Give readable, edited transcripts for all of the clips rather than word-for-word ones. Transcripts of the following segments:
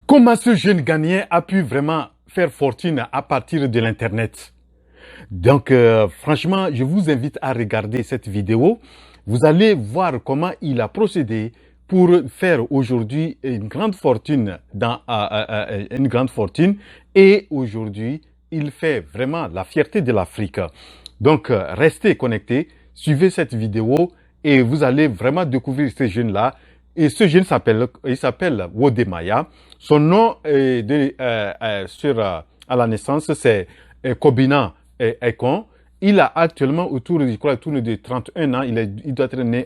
Comment ce jeune Ghanéen a pu vraiment faire fortune à partir de l'Internet? Donc, franchement, je vous invite à regarder cette vidéo. Vous allez voir comment il a procédé pour faire aujourd'hui une grande fortune une grande fortune. Et aujourd'hui, il fait vraiment la fierté de l'Afrique. Donc, restez connectés, suivez cette vidéo et vous allez vraiment découvrir ces jeunes-là. Et ce jeune il s'appelle Wodemaya. Son nom à la naissance, c'est Kobina Ekon. Il a actuellement je crois, autour de 31 ans. Il doit être né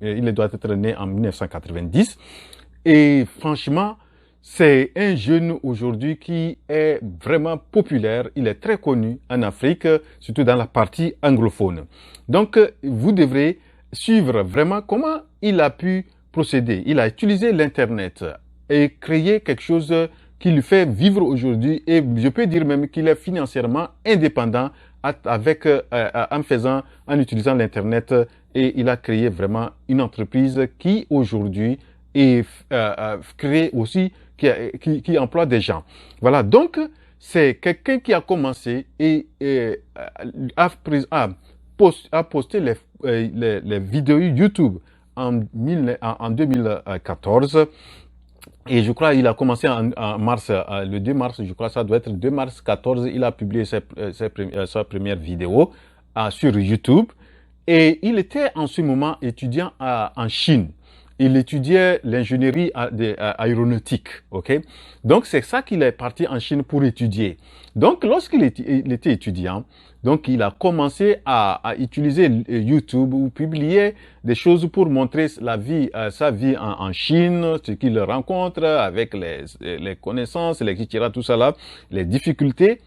il doit être né en 1990. Et franchement, c'est un jeune aujourd'hui qui est vraiment populaire. Il est très connu en Afrique, surtout dans la partie anglophone. Donc, vous devrez suivre vraiment comment il a pu procéder. Il a utilisé l'Internet et créé quelque chose qui lui fait vivre aujourd'hui. Et je peux dire même qu'il est financièrement indépendant en utilisant l'Internet. Et il a créé vraiment une entreprise qui aujourd'hui est créée aussi, qui emploie des gens. Voilà, donc c'est quelqu'un qui a commencé et a posté les vidéos YouTube en 2014. Et je crois qu'il a commencé en mars, le 2 mars, je crois que ça doit être 2 mars 14, il a publié sa première vidéo sur YouTube. Et il était en ce moment étudiant en Chine. Il étudiait l'ingénierie aéronautique, ok? Donc, c'est ça qu'il est parti en Chine pour étudier. Donc, lorsqu'il était étudiant, donc, il a commencé à utiliser YouTube ou publier des choses pour montrer sa vie en Chine, ce qu'il rencontre avec les connaissances, etc., tout ça là, les difficultés.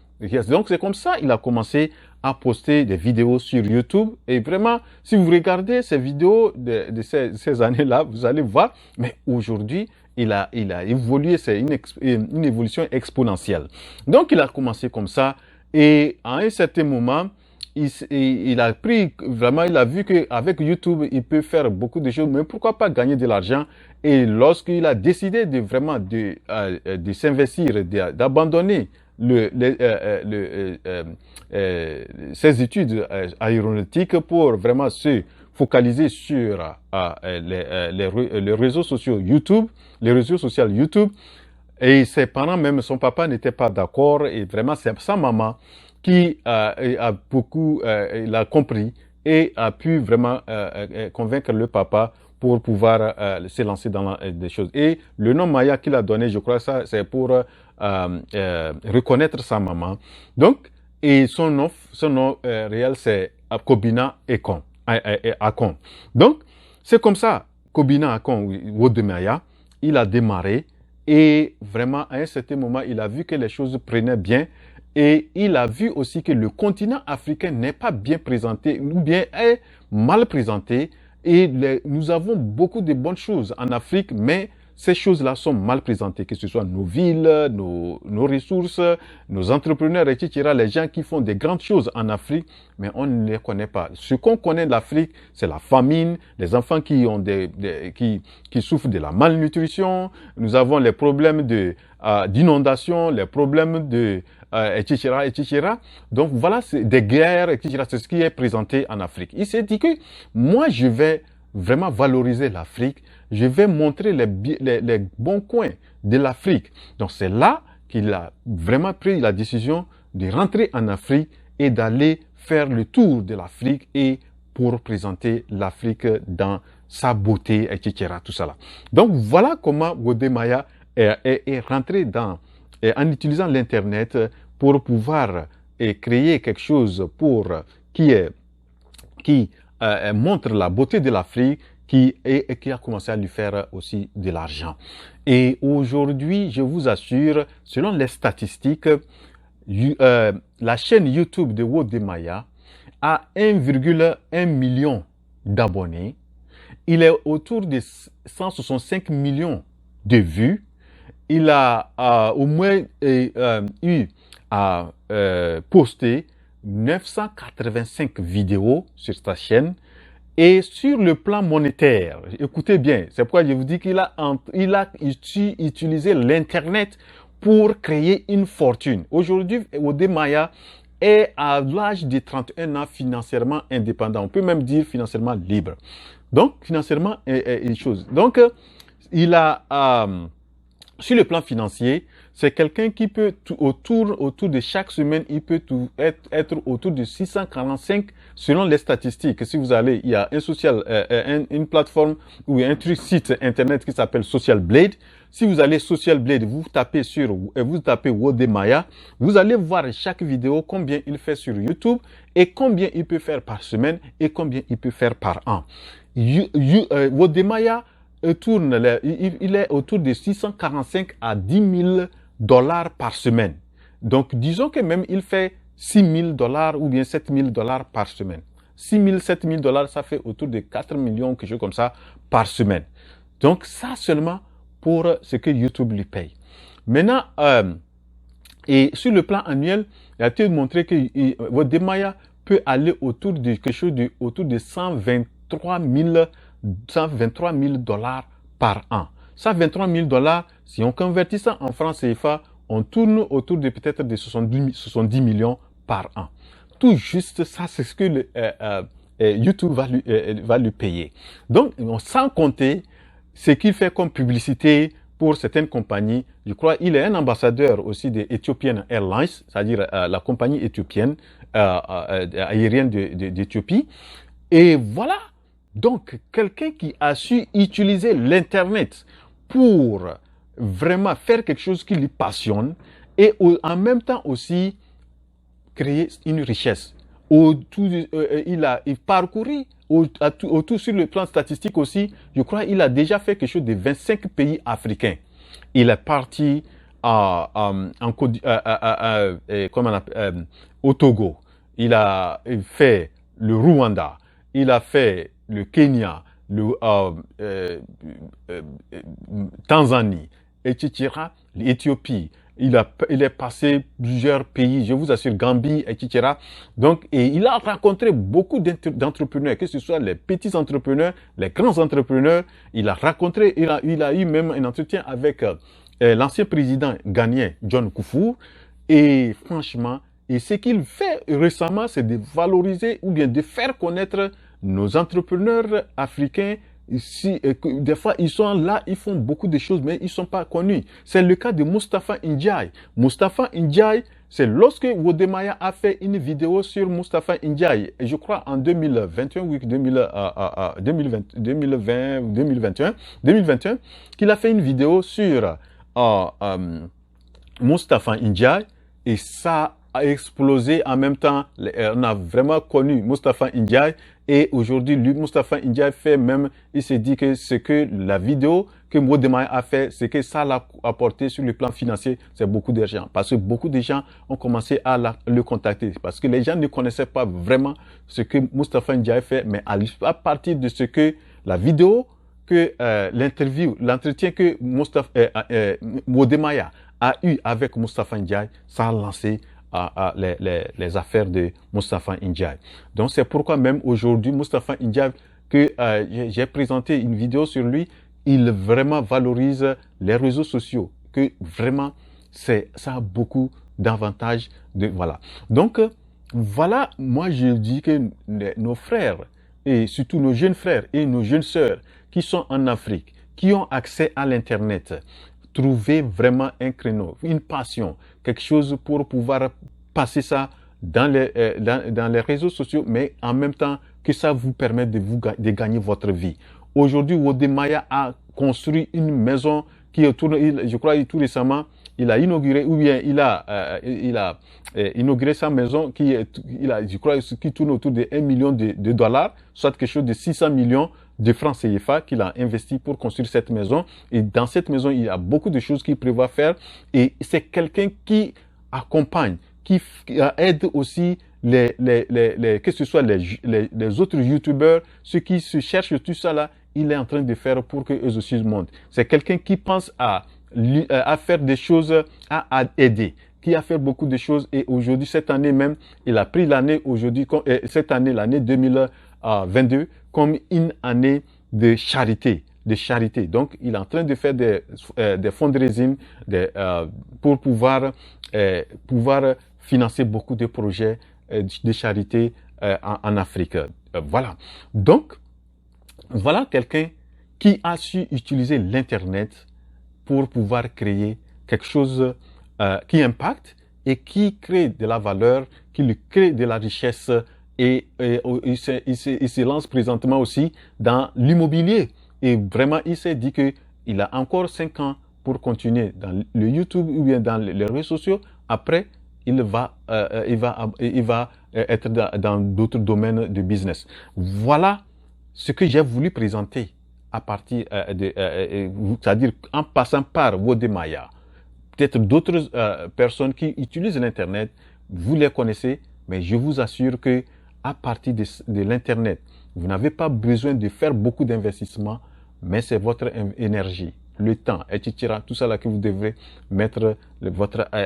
Donc, c'est comme ça qu'il a commencé à poster des vidéos sur YouTube. Et vraiment, si vous regardez ces vidéos de ces années-là, vous allez voir, mais aujourd'hui, il a évolué, c'est une évolution exponentielle. Donc, il a commencé comme ça. Et à un certain moment, il a vu qu'avec YouTube, il peut faire beaucoup de choses, mais pourquoi pas gagner de l'argent? Et lorsqu'il a décidé de s'investir, d'abandonner ses études aéronautiques pour vraiment se focaliser sur les réseaux sociaux YouTube, les réseaux sociaux YouTube. Et ses parents, même son papa, n'était pas d'accord. Et vraiment, c'est sa maman qui il a compris et a pu vraiment convaincre le papa pour pouvoir se lancer dans des choses. Et le nom Maya qu'il a donné, je crois ça, c'est pour reconnaître sa maman. Donc, et son nom réel, c'est Kobina Ekon. Akon. Donc, c'est comme ça, Kobina Akon, Wodemaya, il a démarré. Et vraiment, à un certain moment, il a vu que les choses prenaient bien. Et il a vu aussi que le continent africain n'est pas bien présenté, ou bien est mal présenté. Et nous avons beaucoup de bonnes choses en Afrique, mais ces choses-là sont mal présentées, que ce soit nos villes, nos ressources, nos entrepreneurs, etc. Les gens qui font des grandes choses en Afrique, mais on ne les connaît pas. Ce qu'on connaît de l'Afrique, c'est la famine, les enfants qui souffrent de la malnutrition. Nous avons les problèmes d'inondation, les problèmes etc., etc. Donc voilà, c'est des guerres, etc. C'est ce qui est présenté en Afrique. Il s'est dit que moi, je vais vraiment valoriser l'Afrique. Je vais montrer les bons coins de l'Afrique. Donc c'est là qu'il a vraiment pris la décision de rentrer en Afrique et d'aller faire le tour de l'Afrique et pour présenter l'Afrique dans sa beauté, etc. Tout ça là. Donc voilà comment Wodemaya est rentré en utilisant l'Internet pour pouvoir créer quelque chose qui montre la beauté de l'Afrique, qui a commencé à lui faire aussi de l'argent. Et aujourd'hui, je vous assure, selon les statistiques, la chaîne YouTube de Wodemaya a 1,1 million d'abonnés. Il est autour de 165 millions de vues. Il a au moins eu à poster 985 vidéos sur sa chaîne Et sur le plan monétaire, écoutez bien, c'est pourquoi je vous dis qu'il a utilisé l'Internet pour créer une fortune. Aujourd'hui, Wode Maya est à l'âge de 31 ans financièrement indépendant. On peut même dire financièrement libre. Donc, financièrement, une chose. Donc, il a, sur le plan financier, c'est quelqu'un qui peut, autour de chaque semaine, il peut être autour de 645 selon les statistiques. Si vous allez, il y a une plateforme ou un site internet qui s'appelle Social Blade. Si vous allez Social Blade, vous tapez Wode Maya, vous allez voir chaque vidéo, combien il fait sur YouTube et combien il peut faire par semaine et combien il peut faire par an. Wode Maya il est autour de 645 à 10 000 dollars par semaine. Donc, disons que même il fait 6 000 dollars ou bien 7 000 dollars par semaine. 6 000, 7 000 dollars, ça fait autour de 4 millions, quelque chose comme ça, par semaine. Donc, ça seulement pour ce que YouTube lui paye. Maintenant, et sur le plan annuel, il a été montré que Wode Maya peut aller autour de quelque chose autour de 123 000 dollars par an. 123 000 dollars, si on convertit ça en francs CFA, on tourne autour de peut-être de 70 millions par an. Tout juste, ça, c'est ce que YouTube va lui payer. Donc, sans compter ce qu'il fait comme publicité pour certaines compagnies. Je crois qu'il est un ambassadeur aussi de Ethiopian Airlines, c'est-à-dire la compagnie éthiopienne aérienne d'Éthiopie. Et voilà. Donc, quelqu'un qui a su utiliser l'Internet pour vraiment faire quelque chose qui lui passionne et en même temps aussi créer une richesse. Il a parcouru autour sur le plan statistique aussi, je crois qu'il a déjà fait quelque chose de 25 pays africains. Il est parti au Togo. Il a fait le Rwanda. Il a fait le Kenya, Tanzanie, etc., l'Éthiopie. Il est passé plusieurs pays, je vous assure, Gambie, etc. Donc, et il a rencontré beaucoup d'entrepreneurs, que ce soit les petits entrepreneurs, les grands entrepreneurs. Il a eu même un entretien avec l'ancien président ghanéen, John Kufuor. Et franchement, et ce qu'il fait récemment, c'est de valoriser ou bien de faire connaître nos entrepreneurs africains. Ici, des fois, ils sont là, ils font beaucoup de choses, mais ils ne sont pas connus. C'est le cas de Mustapha Ndiaye. Mustapha Ndiaye, c'est lorsque Wode Maya a fait une vidéo sur Mustapha Ndiaye, je crois en 2021, oui, 2021, qu'il a fait une vidéo sur Mustapha Ndiaye, et ça a explosé en même temps. On a vraiment connu Mustapha Ndiaye. Et aujourd'hui, Mustapha Ndiaye fait même, il s'est dit que ce que la vidéo que Wode Maya a fait, c'est que ça l'a apporté sur le plan financier, c'est beaucoup d'argent. Parce que beaucoup de gens ont commencé à le contacter. Parce que les gens ne connaissaient pas vraiment ce que Mustapha Ndiaye fait, mais à partir de ce que la vidéo, que l'entretien que Wode Maya a eu avec Mustapha Ndiaye, ça a lancé les affaires de Mustapha Ndiaye. Donc c'est pourquoi même aujourd'hui, Mustapha Ndiaye, que j'ai présenté une vidéo sur lui, il vraiment valorise les réseaux sociaux, que vraiment ça a beaucoup d'avantages. Voilà. Donc voilà, moi je dis que nos frères, et surtout nos jeunes frères et nos jeunes sœurs qui sont en Afrique, qui ont accès à l'Internet, trouver vraiment un créneau, une passion, quelque chose pour pouvoir passer ça dans les réseaux sociaux, mais en même temps que ça vous permette de gagner votre vie. Aujourd'hui, Wode Maya a construit une maison qui est je crois tout récemment, il a inauguré, ou bien il a inauguré sa maison je crois, qui tourne autour de 1 million de dollars, soit quelque chose de 600 millions de francs CFA qu'il a investi pour construire cette maison. Et dans cette maison, il y a beaucoup de choses qu'il prévoit faire. Et c'est quelqu'un qui accompagne, qui aide aussi que ce soit les autres youtubeurs, ceux qui se cherchent tout ça là, il est en train de faire pour que eux aussi montent. C'est quelqu'un qui pense à faire des choses, à aider, qui a fait beaucoup de choses. Et aujourd'hui, cette année même, il a pris l'année aujourd'hui, cette année, l'année 2022 comme une année de charité. Donc, il est en train de faire des fundraising pour pouvoir financer beaucoup de projets de charité en Afrique. Voilà. Donc, voilà quelqu'un qui a su utiliser l'Internet pour pouvoir créer quelque chose qui impacte et qui crée de la valeur, qui lui crée de la richesse et il se lance présentement aussi dans l'immobilier. Et vraiment, il s'est dit qu'il a encore 5 ans pour continuer dans le YouTube ou bien dans les réseaux sociaux. Après, il va être dans d'autres domaines de business. Voilà ce que j'ai voulu présenter à partir c'est-à-dire en passant par Wodemaya. Peut-être d'autres personnes qui utilisent l'Internet, vous les connaissez, mais je vous assure que à partir de l'Internet, vous n'avez pas besoin de faire beaucoup d'investissements, mais c'est votre énergie, le temps, etc. Tout ça là que vous devrez mettre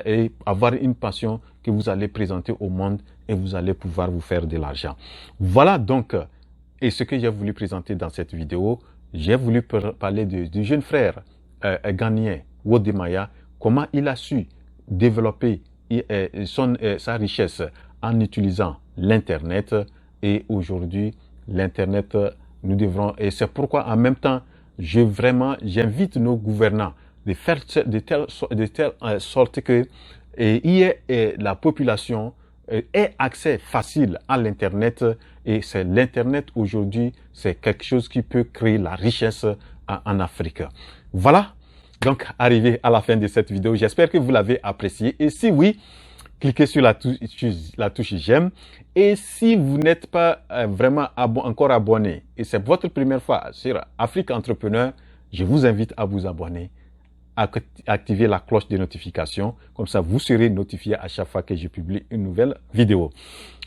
et avoir une passion que vous allez présenter au monde et vous allez pouvoir vous faire de l'argent. Voilà donc et ce que j'ai voulu présenter dans cette vidéo. J'ai voulu parler du jeune frère ghanéen Wodemaya, comment il a su développer sa richesse en utilisant l'Internet. Et aujourd'hui, l'Internet, nous devrons, et c'est pourquoi en même temps, j'invite nos gouvernants de faire de telle sorte que la population ait accès facile à l'Internet. Et c'est l'Internet aujourd'hui, c'est quelque chose qui peut créer la richesse en Afrique. Voilà, donc arrivé à la fin de cette vidéo. J'espère que vous l'avez apprécié. Et si oui, cliquez sur la touche j'aime. Et si vous n'êtes pas vraiment encore abonné, et c'est votre première fois sur Afrique Entrepreneur, je vous invite à vous abonner, à activer la cloche de notification. Comme ça, vous serez notifié à chaque fois que je publie une nouvelle vidéo.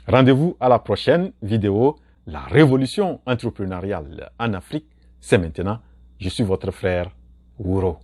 Rendez-vous à la prochaine vidéo. La révolution entrepreneuriale en Afrique, c'est maintenant. Je suis votre frère Wuro.